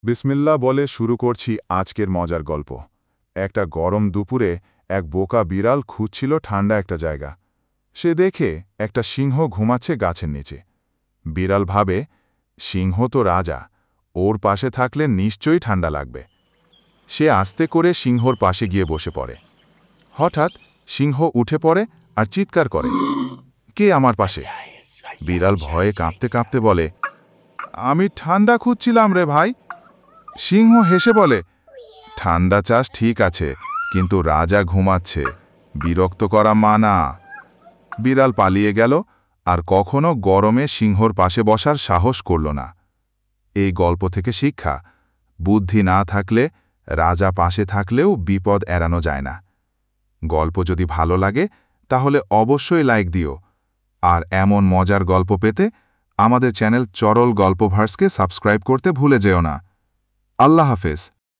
বিসমিল্লাহ বলে শুরু করছি আজকের মজার গল্প। একটা গরম দুপুরে এক বোকা বিড়াল খুঁজছিল ঠান্ডা একটা জায়গা। সে দেখে একটা সিংহ ঘুমাচ্ছে গাছের নিচে। বিড়াল ভাবে, সিংহ তো রাজা, ওর পাশে থাকলে নিশ্চয়ই ঠান্ডা লাগবে। সে আস্তে করে সিংহর পাশে গিয়ে বসে পড়ে। হঠাৎ সিংহ উঠে পড়ে আর চিৎকার করে, কে আমার পাশে? বিড়াল ভয়ে কাঁপতে কাঁপতে বলে, আমি ঠান্ডা খুঁজছিলাম রে ভাই। সিংহ হেসে বলে, ঠান্ডা চাস ঠিক আছে, কিন্তু রাজা ঘুমাচ্ছে, বিরক্ত করা মানা। বিড়াল পালিয়ে গেল আর কখনো গরমে সিংহর পাশে বসার সাহস করল না। এই গল্প থেকে শিক্ষা, বুদ্ধি না থাকলে রাজা পাশে থাকলেও বিপদ এড়ানো যায় না। গল্প যদি ভালো লাগে তাহলে অবশ্যই লাইক দিও, আর এমন মজার গল্প পেতে আমাদের চ্যানেল চরল গল্পভার্সকে সাবস্ক্রাইব করতে ভুলে যেও না। আল্লাহ হাফেজ।